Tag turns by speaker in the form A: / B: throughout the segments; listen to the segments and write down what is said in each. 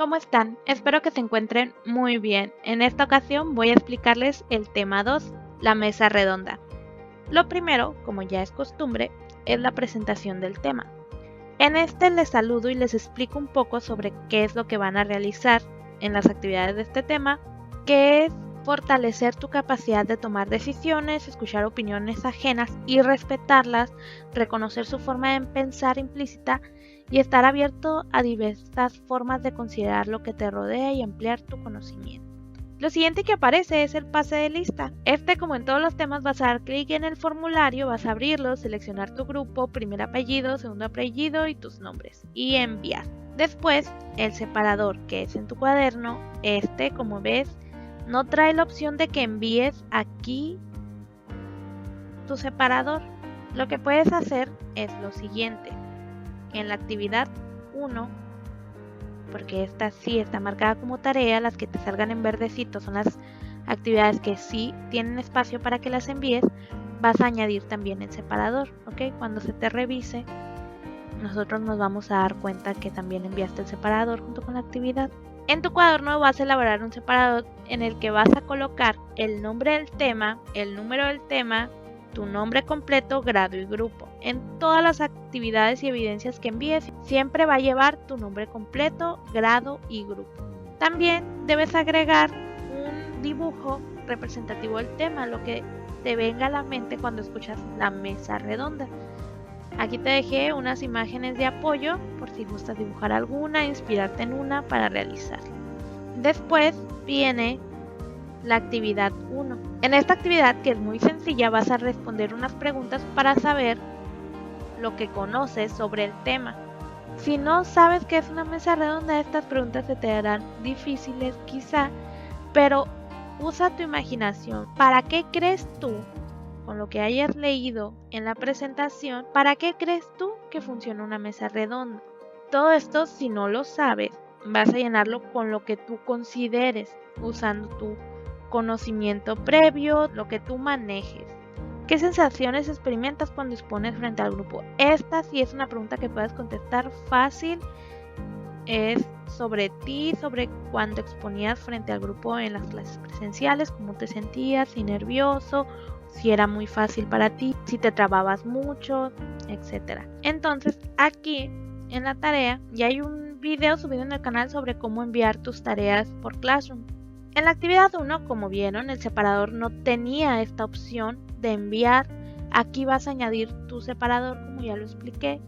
A: ¿Cómo están? Espero que se encuentren muy bien. En esta ocasión voy a explicarles el tema 2, la mesa redonda. Lo primero, como ya es costumbre, es la presentación del tema. En este les saludo y les explico un poco sobre qué es lo que van a realizar en las actividades de este tema, que es fortalecer tu capacidad de tomar decisiones, escuchar opiniones ajenas y respetarlas, reconocer su forma de pensar implícita y estar abierto a diversas formas de considerar lo que te rodea y ampliar tu conocimiento. Lo siguiente que aparece es el pase de lista. Como en todos los temas, vas a dar clic en el formulario, vas a abrirlo, seleccionar tu grupo, primer apellido, segundo apellido y tus nombres y enviar. Después, el separador que es en tu cuaderno, como ves, no trae la opción de que envíes aquí tu separador. Lo que puedes hacer es lo siguiente. En la actividad 1, porque esta sí está marcada como tarea, las que te salgan en verdecito son las actividades que sí tienen espacio para que las envíes, vas a añadir también el separador, ¿ok? Cuando se te revise, nosotros nos vamos a dar cuenta que también enviaste el separador junto con la actividad. En tu cuaderno vas a elaborar un separador en el que vas a colocar el nombre del tema, el número del tema, tu nombre completo, grado y grupo. En todas las actividades y evidencias que envíes, siempre va a llevar tu nombre completo, grado y grupo. También debes agregar un dibujo representativo del tema, lo que te venga a la mente cuando escuchas la mesa redonda. Aquí te dejé unas imágenes de apoyo por si gustas dibujar alguna, inspirarte en una para realizarla. Después viene la actividad 1. En esta actividad, que es muy sencilla, vas a responder unas preguntas para saber lo que conoces sobre el tema. Si no sabes qué es una mesa redonda, estas preguntas se te harán difíciles quizá, pero usa tu imaginación. ¿Para qué crees tú, con lo que hayas leído en la presentación, para qué crees tú que funciona una mesa redonda? Todo esto, si no lo sabes, vas a llenarlo con lo que tú consideres, usando tu conocimiento previo, lo que tú manejes. ¿Qué sensaciones experimentas cuando expones frente al grupo? Esta sí es una pregunta que puedes contestar fácil. Es sobre ti, sobre cuando exponías frente al grupo en las clases presenciales, cómo te sentías, si nervioso, si era muy fácil para ti, si te trababas mucho, etc. Entonces, aquí en la tarea ya hay un video subido en el canal sobre cómo enviar tus tareas por Classroom. En la actividad 1, como vieron, el separador no tenía esta opción de enviar. Aquí vas a añadir tu separador, como ya lo expliqué.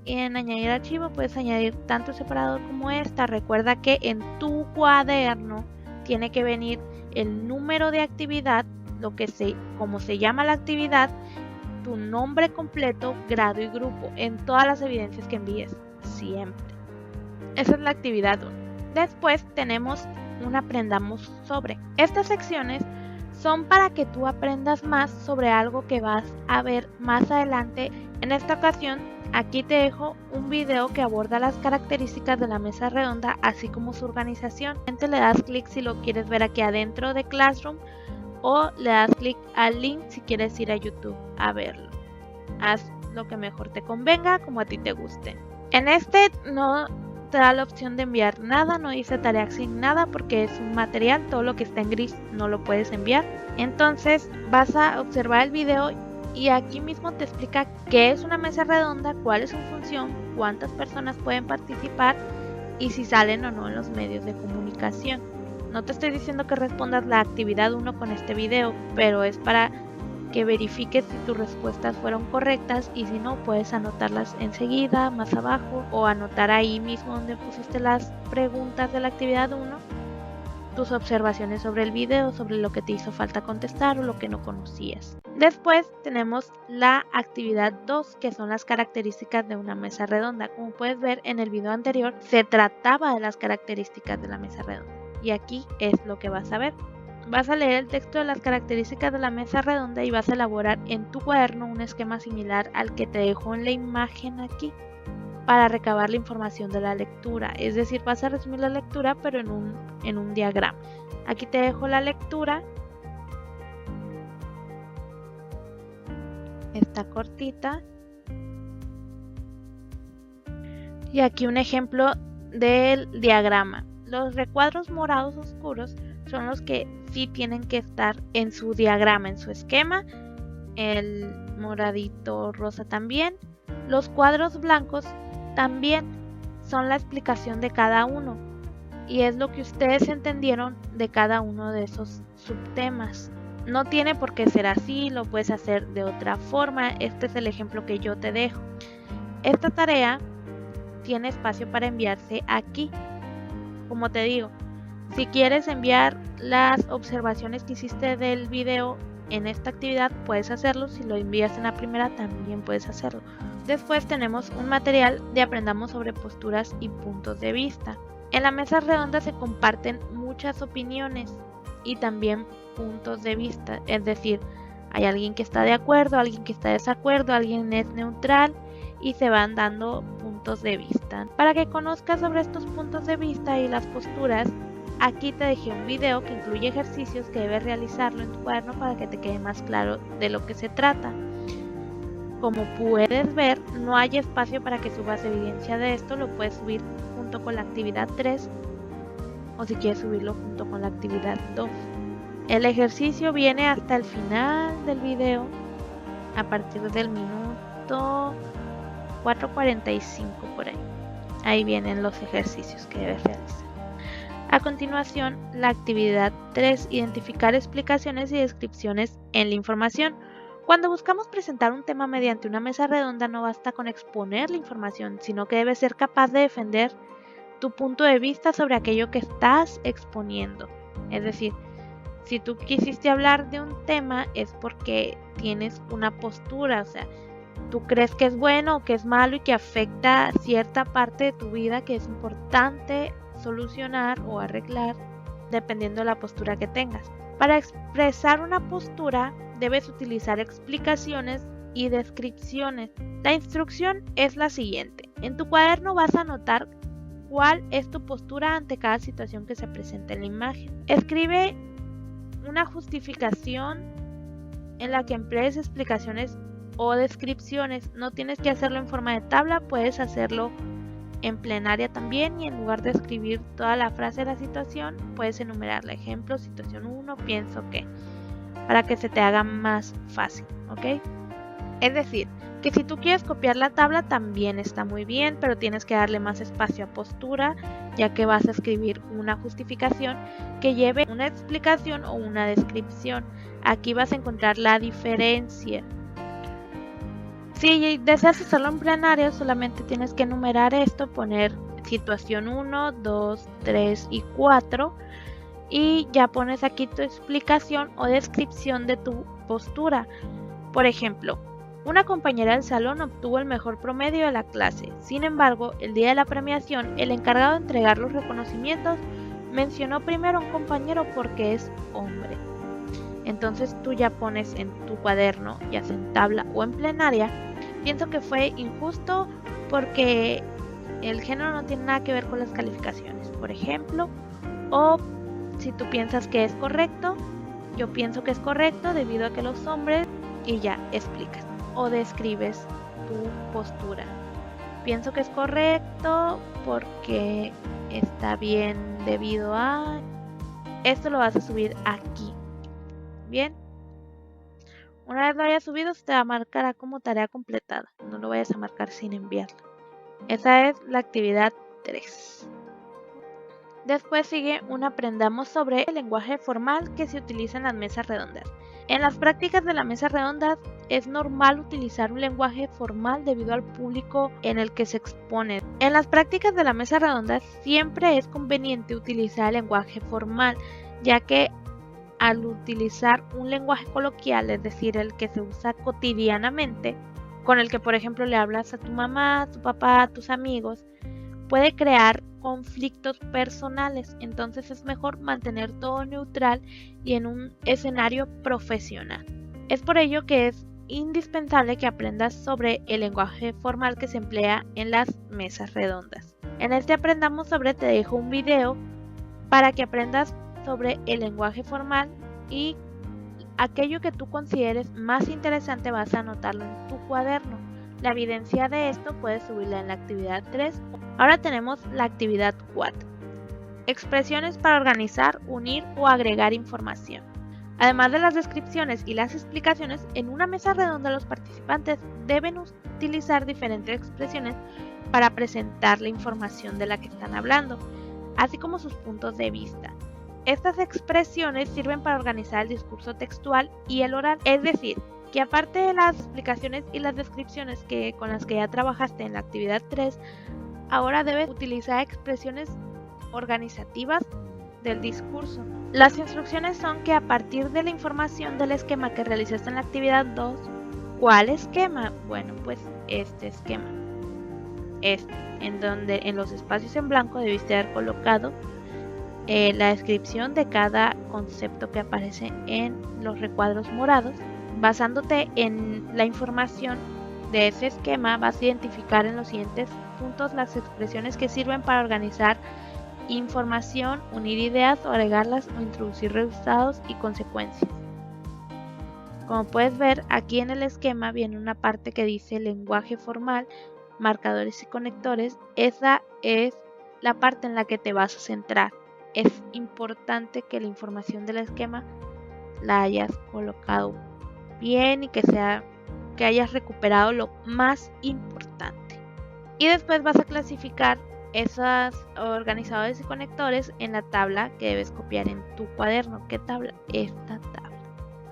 A: En añadir archivo puedes añadir tanto el separador como esta. Recuerda que en tu cuaderno tiene que venir el número de actividad, como se llama la actividad, tu nombre completo, grado y grupo, en todas las evidencias que envíes, siempre. Esa es la actividad 1. Después tenemos un aprendamos sobre. Estas secciones son para que tú aprendas más sobre algo que vas a ver más adelante. En esta ocasión, aquí te dejo un video que aborda las características de la mesa redonda, así como su organización. Le das clic si lo quieres ver aquí adentro de Classroom o le das clic al link si quieres ir a YouTube a verlo. Haz lo que mejor te convenga, como a ti te guste. En no te da la opción de enviar nada, no dice tarea asignada porque es un material, todo lo que está en gris no lo puedes enviar. Entonces vas a observar el video y aquí mismo te explica qué es una mesa redonda, cuál es su función, cuántas personas pueden participar y si salen o no en los medios de comunicación. No te estoy diciendo que respondas la actividad 1 con este video, pero es para que verifiques si tus respuestas fueron correctas y si no, puedes anotarlas enseguida, más abajo, o anotar ahí mismo donde pusiste las preguntas de la actividad 1, tus observaciones sobre el video, sobre lo que te hizo falta contestar o lo que no conocías. Después tenemos la actividad 2, que son las características de una mesa redonda. Como puedes ver en el video anterior, se trataba de las características de la mesa redonda. Y aquí es lo que vas a ver. Vas a leer el texto de las características de la mesa redonda y vas a elaborar en tu cuaderno un esquema similar al que te dejo en la imagen aquí para recabar la información de la lectura. Es decir, vas a resumir la lectura pero en un diagrama. Aquí te dejo la lectura. Está cortita. Y aquí un ejemplo del diagrama. Los recuadros morados oscuros son los que sí tienen que estar en su diagrama, en su esquema. El moradito rosa también. Los cuadros blancos también son la explicación de cada uno. Y es lo que ustedes entendieron de cada uno de esos subtemas. No tiene por qué ser así, lo puedes hacer de otra forma. Este es el ejemplo que yo te dejo. Esta tarea tiene espacio para enviarse aquí. Como te digo, si quieres enviar las observaciones que hiciste del video en esta actividad, puedes hacerlo. Si lo envías en la primera, también puedes hacerlo. Después tenemos un material de aprendamos sobre posturas y puntos de vista. En la mesa redonda se comparten muchas opiniones y también puntos de vista. Es decir, hay alguien que está de acuerdo, alguien que está de desacuerdo, alguien es neutral y se van dando puntos de vista. Para que conozcas sobre estos puntos de vista y las posturas, aquí te dejé un video que incluye ejercicios que debes realizarlo en tu cuaderno para que te quede más claro de lo que se trata. Como puedes ver, no hay espacio para que subas evidencia de esto, lo puedes subir junto con la actividad 3 o si quieres subirlo junto con la actividad 2. El ejercicio viene hasta el final del video, a partir del minuto 4:45 por ahí. Ahí vienen los ejercicios que debes realizar. A continuación, la actividad 3, identificar explicaciones y descripciones en la información. Cuando buscamos presentar un tema mediante una mesa redonda, no basta con exponer la información, sino que debes ser capaz de defender tu punto de vista sobre aquello que estás exponiendo. Es decir, si tú quisiste hablar de un tema es porque tienes una postura, o sea, tú crees que es bueno o que es malo y que afecta cierta parte de tu vida que es importante solucionar o arreglar dependiendo de la postura que tengas. Para expresar una postura debes utilizar explicaciones y descripciones. La instrucción es la siguiente. En tu cuaderno vas a anotar cuál es tu postura ante cada situación que se presenta en la imagen. Escribe una justificación en la que emplees explicaciones o descripciones. No tienes que hacerlo en forma de tabla, puedes hacerlo en plenaria también y en lugar de escribir toda la frase de la situación, puedes enumerar ejemplo, situación 1, pienso que, para que se te haga más fácil, ¿ok? Es decir, que si tú quieres copiar la tabla también está muy bien, pero tienes que darle más espacio a postura, ya que vas a escribir una justificación que lleve una explicación o una descripción. Aquí vas a encontrar la diferencia. Si deseas hacerlo en plenario, solamente tienes que enumerar esto, poner situación 1, 2, 3 y 4 y ya pones aquí tu explicación o descripción de tu postura. Por ejemplo, una compañera del salón obtuvo el mejor promedio de la clase. Sin embargo, el día de la premiación, el encargado de entregar los reconocimientos mencionó primero a un compañero porque es hombre. Entonces tú ya pones en tu cuaderno, ya sea en tabla o en plenaria, pienso que fue injusto porque el género no tiene nada que ver con las calificaciones, por ejemplo, o si tú piensas que es correcto, yo pienso que es correcto debido a que los hombres, y ya explicas o describes tu postura. Pienso que es correcto porque está bien debido a... Esto lo vas a subir aquí. Bien. Una vez lo hayas subido, se te marcará como tarea completada. No lo vayas a marcar sin enviarlo. Esa es la actividad 3. Después sigue un aprendamos sobre el lenguaje formal que se utiliza en las mesas redondas. En las prácticas de la mesa redonda es normal utilizar un lenguaje formal debido al público en el que se expone. En las prácticas de la mesa redonda siempre es conveniente utilizar el lenguaje formal, ya que al utilizar un lenguaje coloquial, es decir, el que se usa cotidianamente, con el que por ejemplo le hablas a tu mamá, a tu papá, a tus amigos, puede crear conflictos personales. Entonces es mejor mantener todo neutral y en un escenario profesional. Es por ello que es indispensable que aprendas sobre el lenguaje formal que se emplea en las mesas redondas. En este aprendamos sobre te dejo un video para que aprendas sobre el lenguaje formal y aquello que tú consideres más interesante vas a anotarlo en tu cuaderno. La evidencia de esto puedes subirla en la actividad 3. Ahora tenemos la actividad 4. Expresiones para organizar, unir o agregar información. Además de las descripciones y las explicaciones, en una mesa redonda los participantes deben utilizar diferentes expresiones para presentar la información de la que están hablando, así como sus puntos de vista. Estas expresiones sirven para organizar el discurso textual y el oral, es decir, que aparte de las explicaciones y las descripciones con las que ya trabajaste en la actividad 3, ahora debes utilizar expresiones organizativas del discurso. Las instrucciones son que a partir de la información del esquema que realizaste en la actividad 2, ¿cuál esquema? Bueno, pues este esquema. En donde en los espacios en blanco debiste haber colocado la descripción de cada concepto que aparece en los recuadros morados. Basándote en la información de ese esquema, vas a identificar en los siguientes puntos las expresiones que sirven para organizar información, unir ideas o agregarlas o introducir resultados y consecuencias. Como puedes ver, aquí en el esquema viene una parte que dice lenguaje formal, marcadores y conectores. Esa es la parte en la que te vas a centrar. Es importante que la información del esquema la hayas colocado bien y que hayas recuperado lo más importante. Y después vas a clasificar esos organizadores y conectores en la tabla que debes copiar en tu cuaderno. ¿Qué tabla? Esta tabla.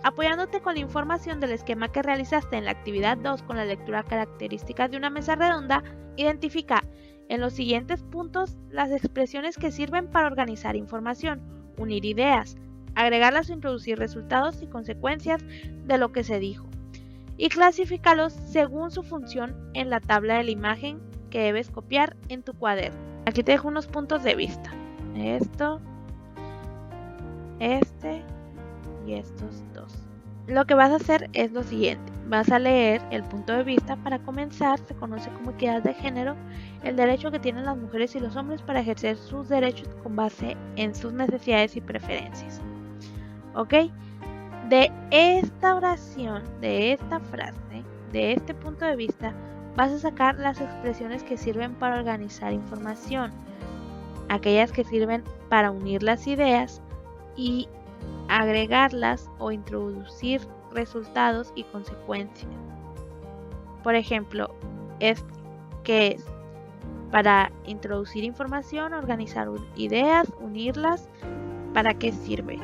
A: Apoyándote con la información del esquema que realizaste en la actividad 2 con la lectura características de una mesa redonda, identifica en los siguientes puntos las expresiones que sirven para organizar información, unir ideas, agregarlas o introducir resultados y consecuencias de lo que se dijo, y clasifícalos según su función en la tabla de la imagen que debes copiar en tu cuaderno. Aquí te dejo unos puntos de vista. Esto, este y estos dos. Lo que vas a hacer es lo siguiente. Vas a leer el punto de vista. Para comenzar, se conoce como equidad de género, el derecho que tienen las mujeres y los hombres para ejercer sus derechos con base en sus necesidades y preferencias. ¿Ok? De esta oración, de esta frase, de este punto de vista, vas a sacar las expresiones que sirven para organizar información, aquellas que sirven para unir las ideas y agregarlas o introducir resultados y consecuencias. Por ejemplo, que es para introducir información, organizar ideas, unirlas, ¿para qué sirve?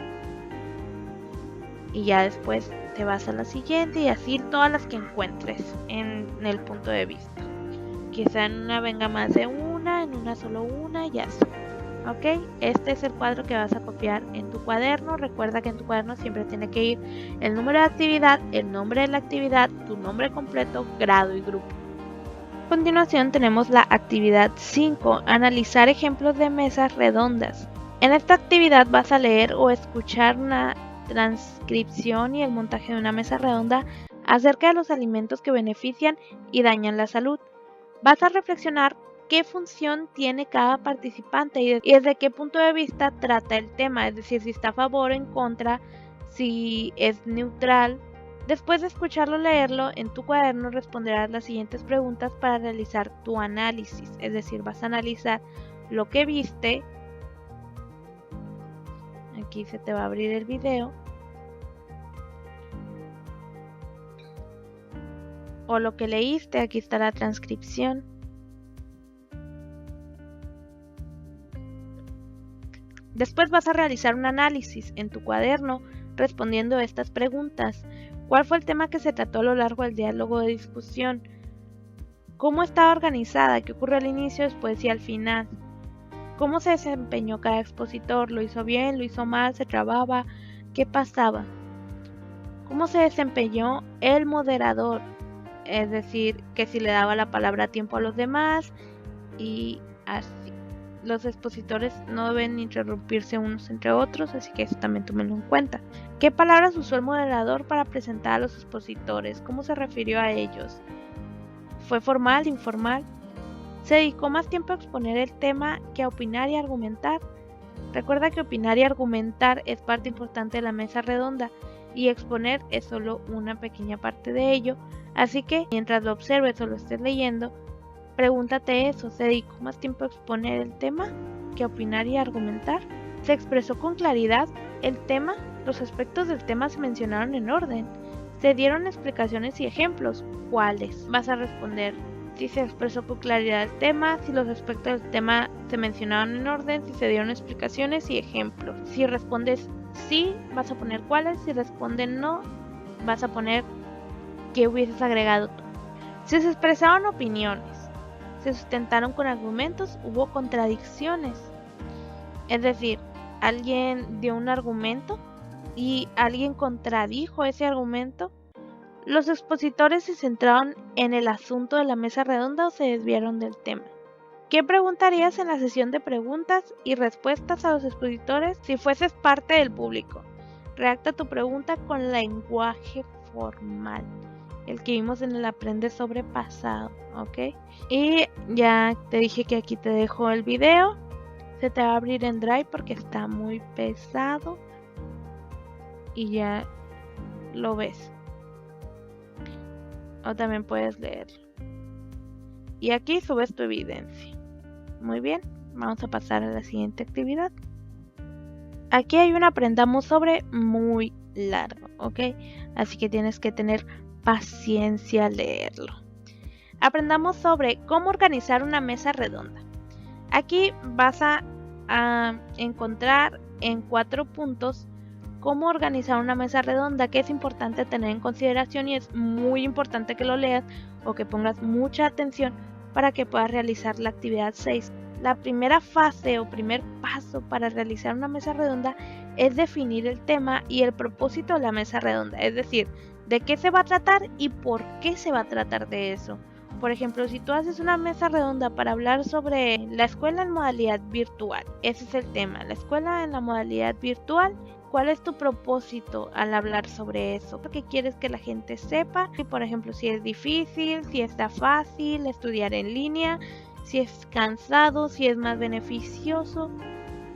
A: Y ya después te vas a la siguiente y así todas las que encuentres en el punto de vista. Quizá en una venga más de una, en una solo una y así. ¿Ok? Este es el cuadro que vas a copiar en tu cuaderno. Recuerda que en tu cuaderno siempre tiene que ir el número de actividad, el nombre de la actividad, tu nombre completo, grado y grupo. A continuación tenemos la actividad 5, analizar ejemplos de mesas redondas. En esta actividad vas a leer o escuchar una transcripción y el montaje de una mesa redonda acerca de los alimentos que benefician y dañan la salud. Vas a reflexionar qué función tiene cada participante y desde qué punto de vista trata el tema, es decir, si está a favor o en contra, si es neutral. Después de escucharlo o leerlo, en tu cuaderno responderás las siguientes preguntas para realizar tu análisis, es decir, vas a analizar lo que viste. Aquí se te va a abrir el video. O lo que leíste, aquí está la transcripción. Después vas a realizar un análisis en tu cuaderno respondiendo a estas preguntas. ¿Cuál fue el tema que se trató a lo largo del diálogo de discusión? ¿Cómo estaba organizada? ¿Qué ocurrió al inicio, después y al final? ¿Cómo se desempeñó cada expositor? ¿Lo hizo bien? ¿Lo hizo mal? ¿Se trababa? ¿Qué pasaba? ¿Cómo se desempeñó el moderador? Es decir, que si le daba la palabra a tiempo a los demás y así. Los expositores no deben interrumpirse unos entre otros, así que eso también tómenlo en cuenta. ¿Qué palabras usó el moderador para presentar a los expositores? ¿Cómo se refirió a ellos? ¿Fue formal, informal? ¿Se dedicó más tiempo a exponer el tema que a opinar y argumentar? Recuerda que opinar y argumentar es parte importante de la mesa redonda y exponer es solo una pequeña parte de ello, Así que mientras lo observes o lo estés leyendo, pregúntate eso: ¿se dedicó más tiempo a exponer el tema que a opinar y argumentar? ¿Se expresó con claridad el tema? Los aspectos del tema se mencionaron en orden. ¿Se dieron explicaciones y ejemplos? ¿Cuáles? Vas a responder si se expresó con claridad el tema, si los aspectos del tema se mencionaron en orden, si se dieron explicaciones y ejemplos. Si respondes sí, vas a poner cuáles. Si respondes no, vas a poner qué hubieses agregado tú. Si se expresaron opiniones, se sustentaron con argumentos, hubo contradicciones. Es decir, alguien dio un argumento y alguien contradijo ese argumento. ¿Los expositores se centraron en el asunto de la mesa redonda o se desviaron del tema? ¿Qué preguntarías en la sesión de preguntas y respuestas a los expositores si fueses parte del público? Redacta tu pregunta con lenguaje formal, el que vimos en el Aprende Sobrepasado, ¿ok? Y ya te dije que aquí te dejo el video. Se te va a abrir en Drive porque está muy pesado y ya lo ves. O también puedes leerlo. Y aquí subes tu evidencia. Muy bien, vamos a pasar a la siguiente actividad. Aquí hay un aprendamos sobre muy largo, ¿ok? Así que tienes que tener paciencia al leerlo. Aprendamos sobre cómo organizar una mesa redonda. Aquí vas a encontrar en 4 puntos cómo organizar una mesa redonda, que es importante tener en consideración y es muy importante que lo leas o que pongas mucha atención para que puedas realizar la actividad 6. La primera fase o primer paso para realizar una mesa redonda es definir el tema y el propósito de la mesa redonda, es decir, de qué se va a tratar y por qué se va a tratar de eso. Por ejemplo, si tú haces una mesa redonda para hablar sobre la escuela en modalidad virtual, ese es el tema, la escuela en la modalidad virtual. ¿Cuál es tu propósito al hablar sobre eso? ¿Qué quieres que la gente sepa? Por ejemplo, si es difícil, si está fácil estudiar en línea, si es cansado, si es más beneficioso.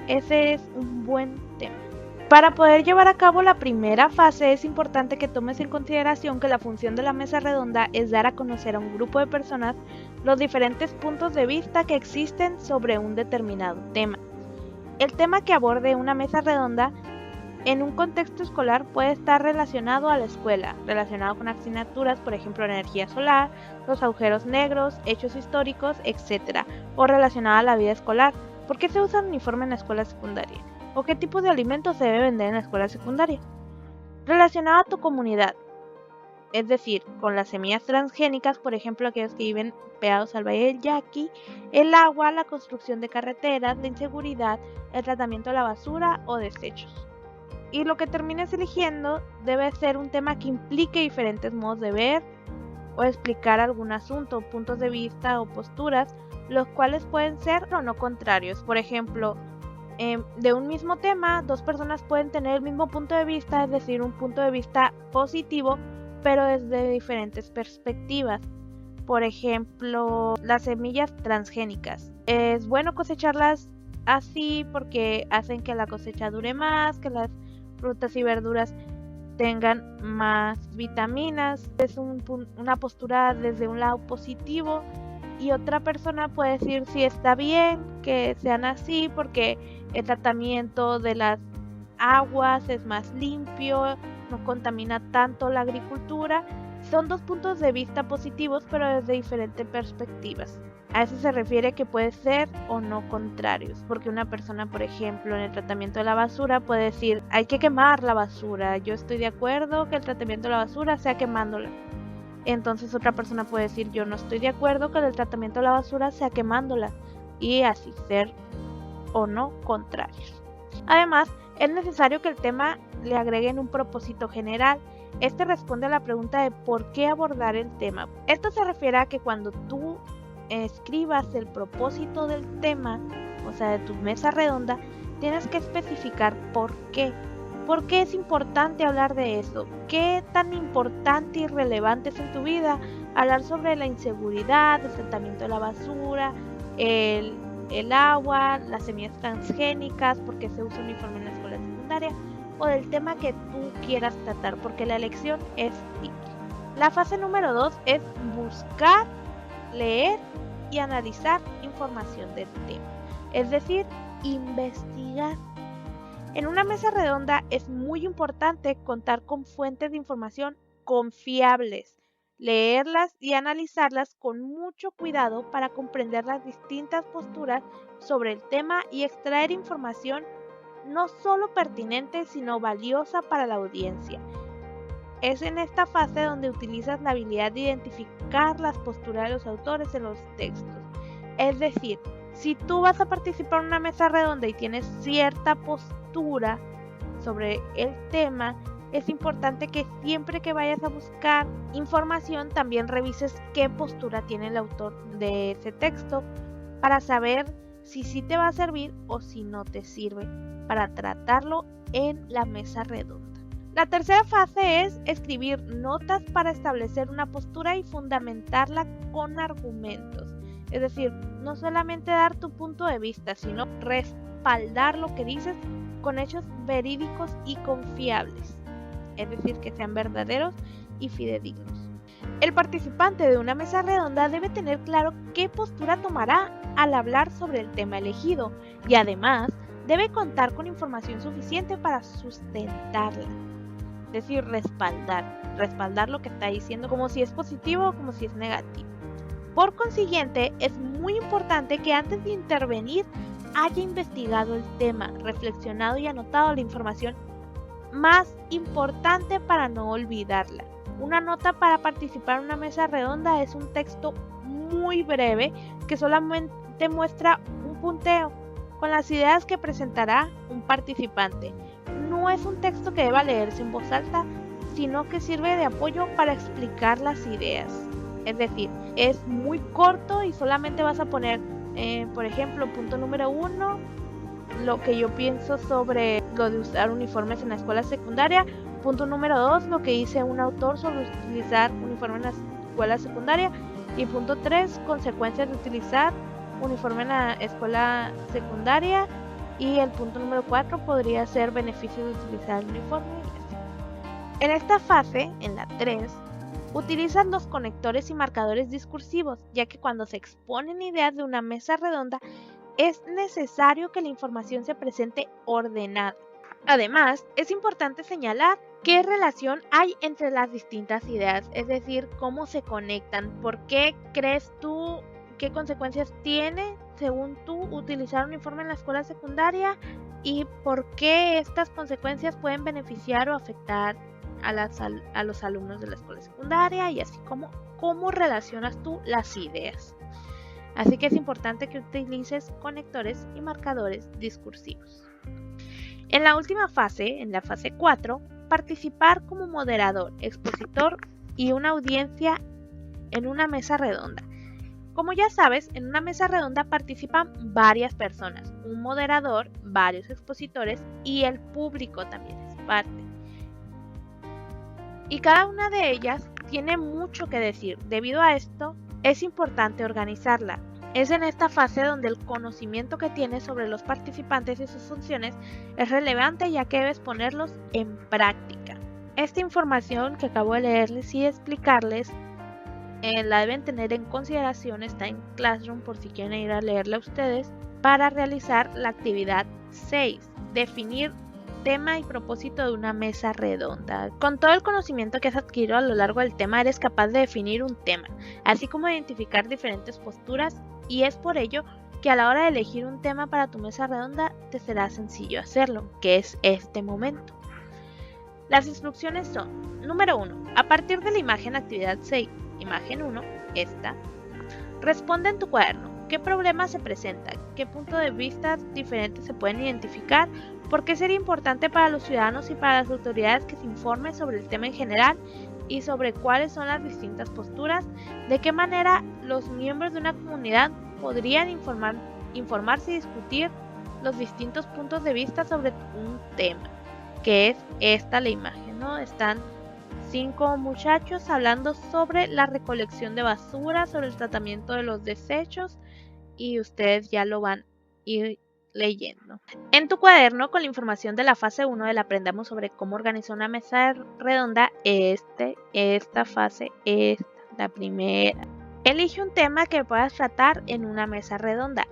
A: Ese es un buen tema. Para poder llevar a cabo la primera fase es importante que tomes en consideración que la función de la mesa redonda es dar a conocer a un grupo de personas los diferentes puntos de vista que existen sobre un determinado tema. El tema que aborde una mesa redonda en un contexto escolar puede estar relacionado a la escuela, relacionado con asignaturas, por ejemplo, energía solar, los agujeros negros, hechos históricos, etc. O relacionado a la vida escolar. ¿Por qué se usa un uniforme en la escuela secundaria? ¿O qué tipo de alimentos se debe vender en la escuela secundaria? Relacionado a tu comunidad, es decir, con las semillas transgénicas, por ejemplo, aquellos que viven pegados al Valle del Yaqui, el agua, la construcción de carreteras, la inseguridad, el tratamiento de la basura o desechos. Y lo que termines eligiendo debe ser un tema que implique diferentes modos de ver o explicar algún asunto, puntos de vista o posturas, los cuales pueden ser o no contrarios. Por ejemplo, de un mismo tema, 2 personas pueden tener el mismo punto de vista, es decir, un punto de vista positivo, pero desde diferentes perspectivas. Por ejemplo, las semillas transgénicas. Es bueno cosecharlas así porque hacen que la cosecha dure más, que las frutas y verduras tengan más vitaminas. Es una postura desde un lado positivo, y otra persona puede decir si está bien que sean así porque el tratamiento de las aguas es más limpio, no contamina tanto la agricultura. Son 2 puntos de vista positivos, pero desde diferentes perspectivas. A eso se refiere que puede ser o no contrarios, porque una persona, por ejemplo, en el tratamiento de la basura puede decir, hay que quemar la basura, yo estoy de acuerdo que el tratamiento de la basura sea quemándola. Entonces otra persona puede decir, yo no estoy de acuerdo que el tratamiento de la basura sea quemándola, y así ser o no contrarios. Además, es necesario que el tema le agreguen un propósito general. Este responde a la pregunta de por qué abordar el tema. Esto se refiere a que cuando tú escribas el propósito del tema, o sea, de tu mesa redonda, tienes que especificar por qué. ¿Por qué es importante hablar de eso? ¿Qué tan importante y relevante es en tu vida hablar sobre la inseguridad, el tratamiento de la basura, el agua, las semillas transgénicas, porque se usa uniforme en la escuela secundaria, o del tema que tú quieras tratar, porque la elección es libre? La fase número 2 es buscar, leer y analizar información del tema, es decir, investigar. En una mesa redonda es muy importante contar con fuentes de información confiables, leerlas y analizarlas con mucho cuidado para comprender las distintas posturas sobre el tema y extraer información no solo pertinente, sino valiosa para la audiencia. Es en esta fase donde utilizas la habilidad de identificar las posturas de los autores en los textos. Es decir, si tú vas a participar en una mesa redonda y tienes cierta postura sobre el tema, es importante que siempre que vayas a buscar información también revises qué postura tiene el autor de ese texto para saber si sí te va a servir o si no te sirve para tratarlo en la mesa redonda. La tercera fase es escribir notas para establecer una postura y fundamentarla con argumentos. Es decir, no solamente dar tu punto de vista, sino respaldar lo que dices con hechos verídicos y confiables. Es decir, que sean verdaderos y fidedignos. El participante de una mesa redonda debe tener claro qué postura tomará al hablar sobre el tema elegido y además debe contar con información suficiente para sustentarla. Es decir, respaldar lo que está diciendo como si es positivo o como si es negativo. Por consiguiente, es muy importante que antes de intervenir haya investigado el tema, reflexionado y anotado la información más importante para no olvidarla. Una nota para participar en una mesa redonda es un texto muy breve que solamente muestra un punteo con las ideas que presentará un participante. No es un texto que deba leerse en voz alta, sino que sirve de apoyo para explicar las ideas. Es decir, es muy corto y solamente vas a poner, por ejemplo, punto número 1, lo que yo pienso sobre lo de usar uniformes en la escuela secundaria. Punto número 2, lo que dice un autor sobre utilizar uniforme en la escuela secundaria. Y punto 3, consecuencias de utilizar uniforme en la escuela secundaria. Y el punto número 4 podría ser beneficios de utilizar el uniforme. En esta fase, en la 3, utilizan los conectores y marcadores discursivos, ya que cuando se exponen ideas de una mesa redonda, es necesario que la información se presente ordenada. Además, es importante señalar qué relación hay entre las distintas ideas, es decir, cómo se conectan, por qué crees tú, qué consecuencias tiene, según tú, utilizar un uniforme en la escuela secundaria y por qué estas consecuencias pueden beneficiar o afectar a los alumnos de la escuela secundaria y así como cómo relacionas tú las ideas. Así que es importante que utilices conectores y marcadores discursivos. En la última fase, en la fase 4, participar como moderador, expositor y una audiencia en una mesa redonda. Como ya sabes, en una mesa redonda participan varias personas, un moderador, varios expositores y el público también es parte. Y cada una de ellas tiene mucho que decir. Debido a esto, es importante organizarla. Es en esta fase donde el conocimiento que tienes sobre los participantes y sus funciones es relevante, ya que debes ponerlos en práctica. Esta información que acabo de leerles y explicarles la deben tener en consideración, está en Classroom por si quieren ir a leerla ustedes, para realizar la actividad 6, definir tema y propósito de una mesa redonda. Con todo el conocimiento que has adquirido a lo largo del tema, eres capaz de definir un tema, así como identificar diferentes posturas, y es por ello que a la hora de elegir un tema para tu mesa redonda te será sencillo hacerlo, que es este momento. Las instrucciones son: número 1, a partir de la imagen actividad 6, imagen 1, esta, responde en tu cuaderno qué problemas se presentan, qué puntos de vista diferentes se pueden identificar, por qué sería importante para los ciudadanos y para las autoridades que se informe sobre el tema en general y sobre cuáles son las distintas posturas, de qué manera los miembros de una comunidad podrían informarse y discutir los distintos puntos de vista sobre un tema, que es esta la imagen, ¿no? Están 5 muchachos hablando sobre la recolección de basura, sobre el tratamiento de los desechos, y ustedes ya lo van a ir leyendo. En tu cuaderno, con la información de la fase 1 del Aprendamos sobre cómo organizar una mesa redonda, esta fase, la primera. Elige un tema que puedas tratar en una mesa redonda.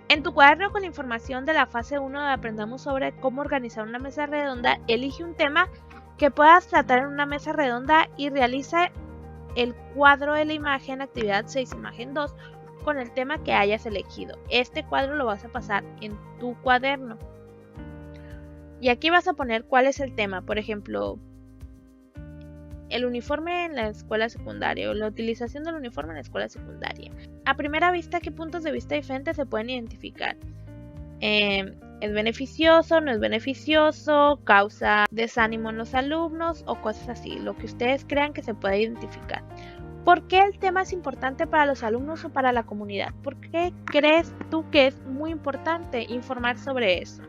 A: En tu cuaderno con la información de la fase 1 de Aprendamos sobre cómo organizar una mesa redonda, elige un tema que puedas tratar en una mesa redonda y realiza el cuadro de la imagen, actividad 6, imagen 2, con el tema que hayas elegido. Este cuadro lo vas a pasar en tu cuaderno. Y aquí vas a poner cuál es el tema. Por ejemplo, el uniforme en la escuela secundaria o la utilización del uniforme en la escuela secundaria. A primera vista, ¿qué puntos de vista diferentes se pueden identificar? ¿Es beneficioso? ¿No es beneficioso? ¿Causa desánimo en los alumnos? O cosas así, lo que ustedes crean que se puede identificar. ¿Por qué el tema es importante para los alumnos o para la comunidad? ¿Por qué crees tú que es muy importante informar sobre eso?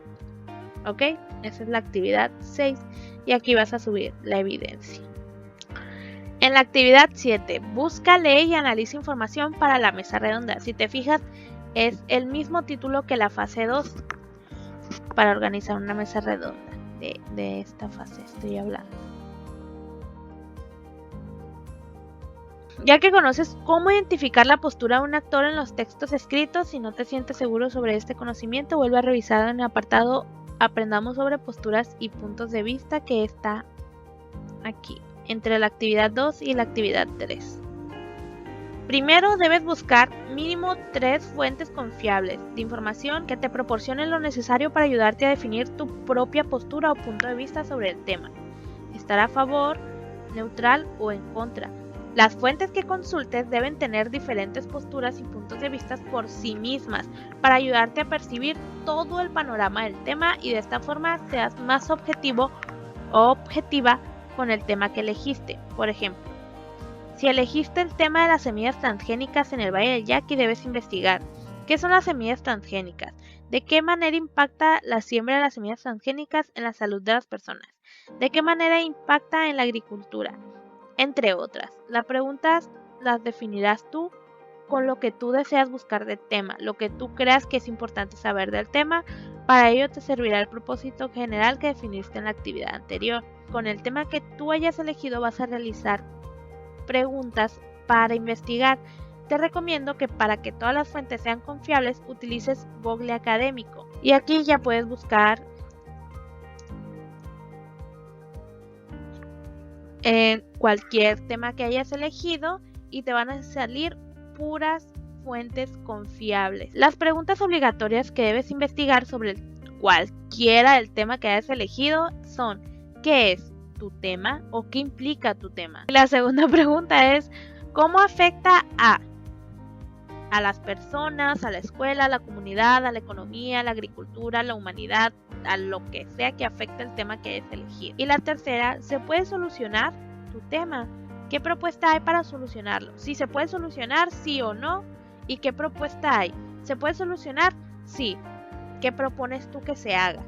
A: ¿Ok? Esa es la actividad 6 y aquí vas a subir la evidencia. En la actividad 7, busca, lee y analiza información para la mesa redonda. Si te fijas, es el mismo título que la fase 2 para organizar una mesa redonda. De esta fase estoy hablando. Ya que conoces cómo identificar la postura de un actor en los textos escritos, si no te sientes seguro sobre este conocimiento, vuelve a revisar en el apartado Aprendamos sobre posturas y puntos de vista que está aquí, entre la actividad 2 y la actividad 3. Primero debes buscar mínimo 3 fuentes confiables de información que te proporcionen lo necesario para ayudarte a definir tu propia postura o punto de vista sobre el tema. Estar a favor, neutral o en contra. Las fuentes que consultes deben tener diferentes posturas y puntos de vista por sí mismas para ayudarte a percibir todo el panorama del tema y de esta forma seas más objetivo o objetiva con el tema que elegiste. Por ejemplo, si elegiste el tema de las semillas transgénicas en el Valle del Yaqui, debes investigar qué son las semillas transgénicas, de qué manera impacta la siembra de las semillas transgénicas en la salud de las personas, de qué manera impacta en la agricultura, entre otras. Las preguntas las definirás tú con lo que tú deseas buscar del tema, lo que tú creas que es importante saber del tema. Para ello te servirá el propósito general que definiste en la actividad anterior. Con el tema que tú hayas elegido vas a realizar preguntas para investigar. Te recomiendo que para que todas las fuentes sean confiables utilices Google Académico. Y aquí ya puedes buscar cualquier tema que hayas elegido y te van a salir puras fuentes confiables. Las preguntas obligatorias que debes investigar sobre cualquiera del tema que hayas elegido son: ¿qué es tu tema o qué implica tu tema? Y la segunda pregunta es: ¿cómo afecta a las personas, a la escuela, a la comunidad, a la economía, a la agricultura, a la humanidad, a lo que sea que afecte el tema que hayas elegido? Y la tercera: ¿se puede solucionar tu tema? ¿Qué propuesta hay para solucionarlo? Si se puede solucionar, sí o no. ¿Y qué propuesta hay? ¿Se puede solucionar? Sí. ¿Qué propones tú que se haga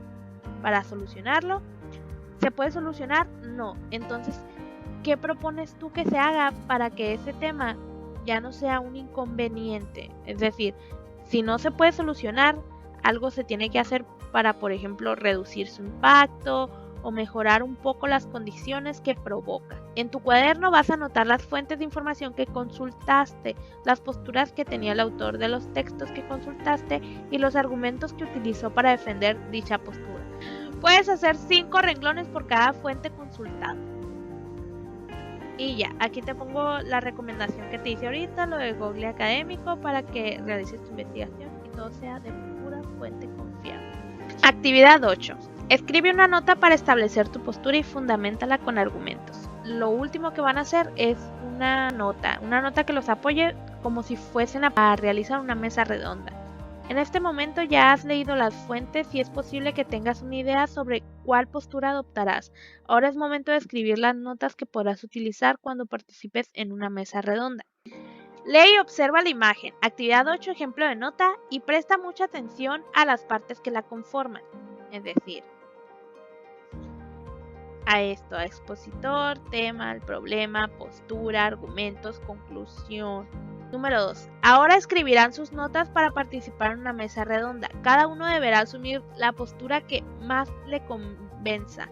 A: para solucionarlo? ¿Se puede solucionar? No. Entonces, ¿qué propones tú que se haga para que ese tema ya no sea un inconveniente? Es decir, si no se puede solucionar, algo se tiene que hacer para, por ejemplo, reducir su impacto o mejorar un poco las condiciones que provoca. En tu cuaderno vas a anotar las fuentes de información que consultaste, las posturas que tenía el autor de los textos que consultaste y los argumentos que utilizó para defender dicha postura. Puedes hacer 5 renglones por cada fuente consultada. Y ya, aquí te pongo la recomendación que te hice ahorita, lo de Google Académico, para que realices tu investigación y todo sea de pura fuente confiable. Actividad 8. Escribe una nota para establecer tu postura y fundamentala con argumentos. Lo último que van a hacer es una nota que los apoye como si fuesen a realizar una mesa redonda. En este momento ya has leído las fuentes y es posible que tengas una idea sobre cuál postura adoptarás. Ahora es momento de escribir las notas que podrás utilizar cuando participes en una mesa redonda. Lee y observa la imagen. Actividad 8, ejemplo de nota, y presta mucha atención a las partes que la conforman. Es decir, a esto, a expositor, tema, el problema, postura, argumentos, conclusión. Número 2. Ahora escribirán sus notas para participar en una mesa redonda. Cada uno deberá asumir la postura que más le convenza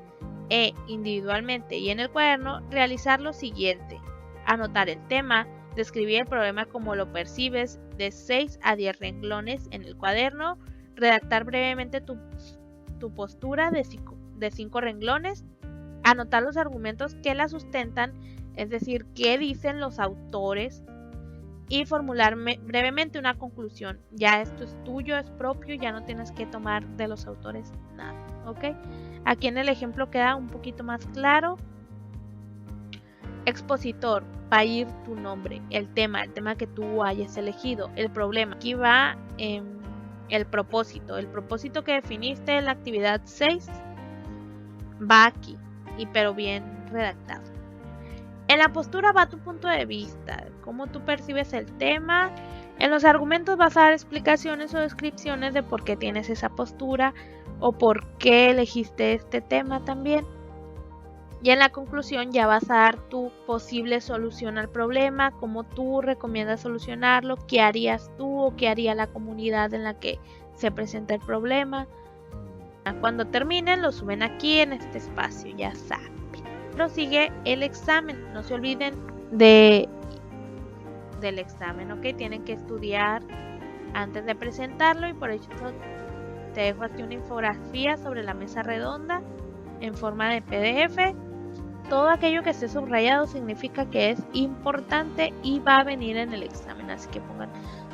A: e individualmente y en el cuaderno realizar lo siguiente: anotar el tema, describir el problema como lo percibes de 6 a 10 renglones en el cuaderno, redactar brevemente tu postura de 5 renglones, anotar los argumentos que la sustentan, es decir, qué dicen los autores, y formular brevemente una conclusión. Ya esto es tuyo, es propio, ya no tienes que tomar de los autores nada, ¿ok? Aquí en el ejemplo queda un poquito más claro. Expositor, va a ir tu nombre, el tema que tú hayas elegido, el problema. Aquí va el propósito que definiste en la actividad 6 va aquí, pero bien redactado. En la postura va tu punto de vista, cómo tú percibes el tema. En los argumentos vas a dar explicaciones o descripciones de por qué tienes esa postura o por qué elegiste este tema también. Y en la conclusión ya vas a dar tu posible solución al problema, cómo tú recomiendas solucionarlo, qué harías tú o qué haría la comunidad en la que se presenta el problema. Cuando terminen lo suben aquí en este espacio, ya saben. Prosigue el examen, no se olviden del examen, ¿ok? Tienen que estudiar antes de presentarlo y por eso te dejo aquí una infografía sobre la mesa redonda en forma de PDF. Todo aquello que esté subrayado significa que es importante y va a venir en el examen, así que pongan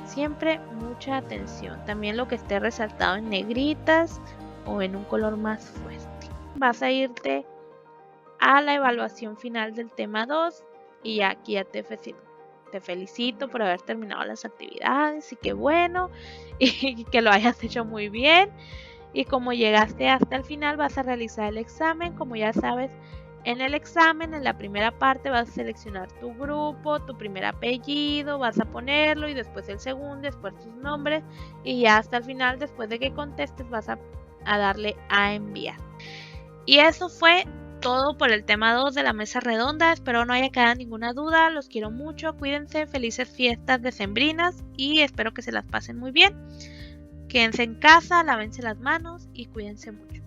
A: siempre mucha atención. También lo que esté resaltado en negritas o en un color más fuerte. Vas a irte a la evaluación final del tema 2 y aquí ya te felicito por haber terminado las actividades y qué bueno y que lo hayas hecho muy bien. Y como llegaste hasta el final vas a realizar el examen. Como ya sabes, en el examen, en la primera parte vas a seleccionar tu grupo, tu primer apellido, vas a ponerlo y después el segundo, después tus nombres y ya hasta el final, después de que contestes, vas a darle a enviar. Y eso fue todo por el tema 2 de la mesa redonda. Espero no haya quedado ninguna duda. Los quiero mucho. Cuídense. Felices fiestas decembrinas y espero que se las pasen muy bien. Quédense en casa, lávense las manos y cuídense mucho.